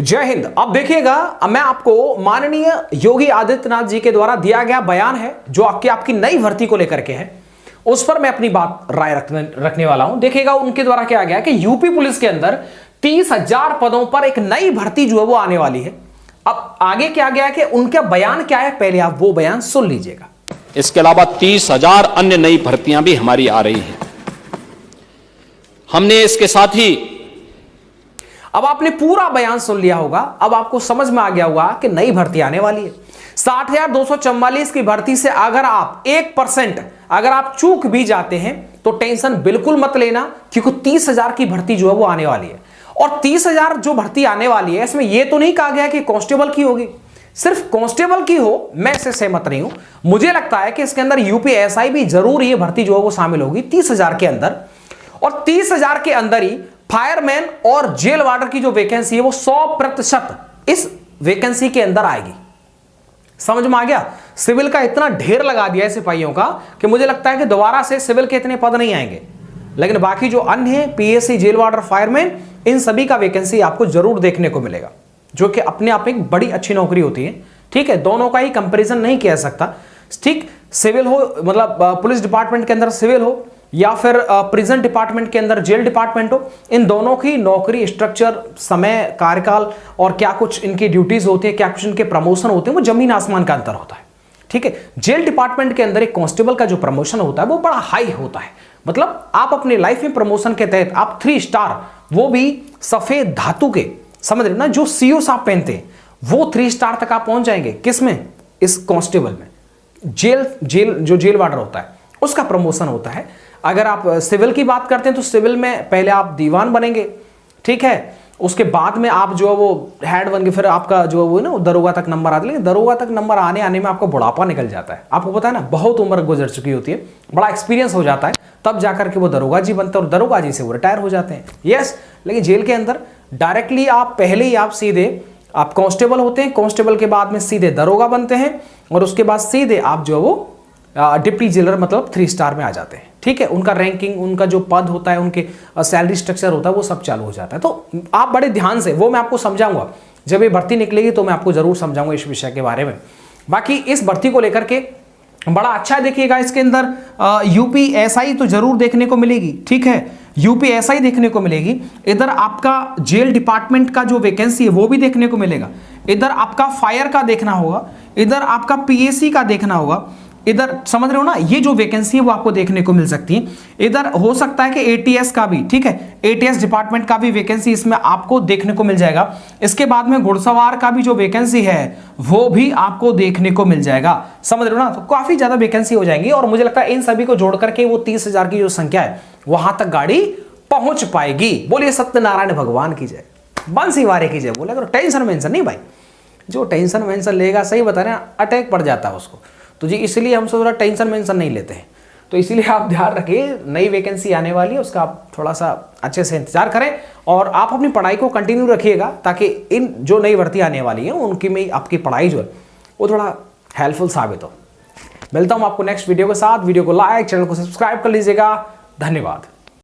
जय हिंद। अब देखिएगा, अब मैं आपको माननीय योगी आदित्यनाथ जी के द्वारा दिया गया बयान है जो आपकी नई भर्ती को लेकर के है, उस पर मैं अपनी बात राय रखने वाला हूं। देखिएगा उनके द्वारा क्या गया कि यूपी पुलिस के अंदर 30,000 पदों पर एक नई भर्ती जो है वो आने वाली है। अब आगे क्या गया कि उनका बयान क्या है, पहले आप वो बयान सुन लीजिएगा। इसके अलावा 30,000 अन्य नई भर्तियां भी हमारी आ रही हैं। हमने इसके साथ ही अब आपने पूरा बयान सुन लिया होगा, अब आपको समझ में आ गया होगा कि नई भर्ती आने वाली है। 60,244 की भर्ती से अगर आप 1% अगर आप चूक भी जाते हैं तो टेंशन बिल्कुल मत लेना, क्योंकि 30,000 की भर्ती जो है वो आने वाली है। और 30,000 जो भर्ती आने वाली है, इसमें यह तो नहीं कहा गया कि कांस्टेबल की होगी, सिर्फ कांस्टेबल की हो, मैं इससे सहमत नहीं हूं। मुझे लगता है कि इसके अंदर यूपीएसआई भी जरूर ये भर्ती जो है वो शामिल होगी 30,000 के अंदर। और 30,000 के अंदर ही फायरमैन और जेल वार्डर की जो वैकेंसी है वो 100% इस वैकेंसी के अंदर आएगी। समझ में आ गया? सिविल का इतना ढेर लगा दिया है सिपाहियों का कि मुझे लगता है कि दोबारा से सिविल के इतने पद नहीं आएंगे, लेकिन बाकी जो अन्य है पीएससी, जेल वार्डर, फायरमैन, इन सभी का वैकेंसी आपको जरूर देखने को मिलेगा, जो कि अपने आप में एक बड़ी अच्छी नौकरी होती है। ठीक है, दोनों का ही कंपैरिजन नहीं किया सकता। ठीक, सिविल हो मतलब पुलिस डिपार्टमेंट के अंदर सिविल हो या फिर प्रिजन डिपार्टमेंट के अंदर जेल डिपार्टमेंट हो, इन दोनों की नौकरी स्ट्रक्चर, समय, कार्यकाल और क्या कुछ इनकी ड्यूटीज होती है, क्या कुछ इनके प्रमोशन होते हैं, वो जमीन आसमान का अंतर होता है। ठीक है, जेल डिपार्टमेंट के अंदर एक कांस्टेबल का जो प्रमोशन होता है वो बड़ा हाई होता है। मतलब आप अपने लाइफ में प्रमोशन के तहत आप 3 स्टार, वो भी सफेद धातु के, समझ रहे ना, जो सीओ साहब पहनते हैं, वो 3 स्टार तक आप पहुंच जाएंगे। किसमें? इस कांस्टेबल में। जो जेल वार्डर होता है उसका प्रमोशन होता है। अगर आप सिविल की बात करते हैं तो सिविल में पहले आप दीवान बनेंगे, ठीक है, उसके बाद में आप जो है वो हेड बन के फिर आपका जो है वो ना दरोगा तक नंबर आते, लेकिन दरोगा तक नंबर आने में आपको बुढ़ापा निकल जाता है। आपको पता है ना, बहुत उम्र गुजर चुकी होती है, बड़ा एक्सपीरियंस हो जाता है, तब जाकर के वो दरोगा जी बनते हैं और दरोगा जी से वो रिटायर हो जाते हैं। यस, लेकिन जेल के अंदर डायरेक्टली आप पहले ही आप सीधे आप कांस्टेबल होते हैं, कांस्टेबल के बाद में सीधे दरोगा बनते हैं और उसके बाद सीधे आप जो है वो डिप्टी जेलर मतलब 3 स्टार में आ जाते हैं। ठीक है, उनका रैंकिंग, उनका जो पद होता है, उनके सैलरी स्ट्रक्चर होता है, वो सब चालू हो जाता है। तो आप बड़े ध्यान से, वो मैं आपको समझाऊंगा जब ये भर्ती निकलेगी, तो मैं आपको जरूर समझाऊंगा इस विषय के बारे में। बाकी इस भर्ती को लेकर के बड़ा अच्छा देखिएगा, इसके अंदर यूपीएसआई तो जरूर देखने को मिलेगी। ठीक है, यूपीएसआई देखने को मिलेगी। इधर आपका जेल डिपार्टमेंट का जो वैकेंसी है वो भी देखने को मिलेगा। इधर आपका फायर का देखना होगा, इधर आपका पीएससी का देखना होगा, इधर समझ रहे हो ना, ये जो वैकेंसी है वो आपको देखने को मिल सकती है। इधर हो सकता है कि एटीएस का भी, ठीक है, एटीएस डिपार्टमेंट का भी वैकेंसी इसमें आपको देखने को मिल जाएगा। इसके बाद में घुड़सवार का भी जो वैकेंसी है वो भी आपको देखने को मिल जाएगा। समझ रहे हो ना, तो काफी ज्यादा वैकेंसी हो जाएंगी और मुझे लगता है इन सभी को जोड़ करके वो 30,000 की जो संख्या है वहां तक गाड़ी पहुंच पाएगी। बोलिए सत्यनारायण भगवान की जय, बंसी वारे की जय। बोले करो टेंशन वेंशन नहीं भाई, जो टेंशन वेंशन लेगा, सही बता रहे हैं, अटैक पड़ जाता है उसको। तो जी इसलिए हम थोड़ा टेंशन वेंशन नहीं लेते हैं। तो इसीलिए आप ध्यान रखिए, नई वैकेंसी आने वाली है, उसका आप थोड़ा सा अच्छे से इंतजार करें और आप अपनी पढ़ाई को कंटिन्यू रखिएगा, ताकि इन जो नई भर्ती आने वाली है उनकी में आपकी पढ़ाई जो है वो थोड़ा हेल्पफुल साबित हो। मिलता हूँ आपको नेक्स्ट वीडियो के साथ। वीडियो को लाइक, चैनल को सब्सक्राइब कर लीजिएगा। धन्यवाद।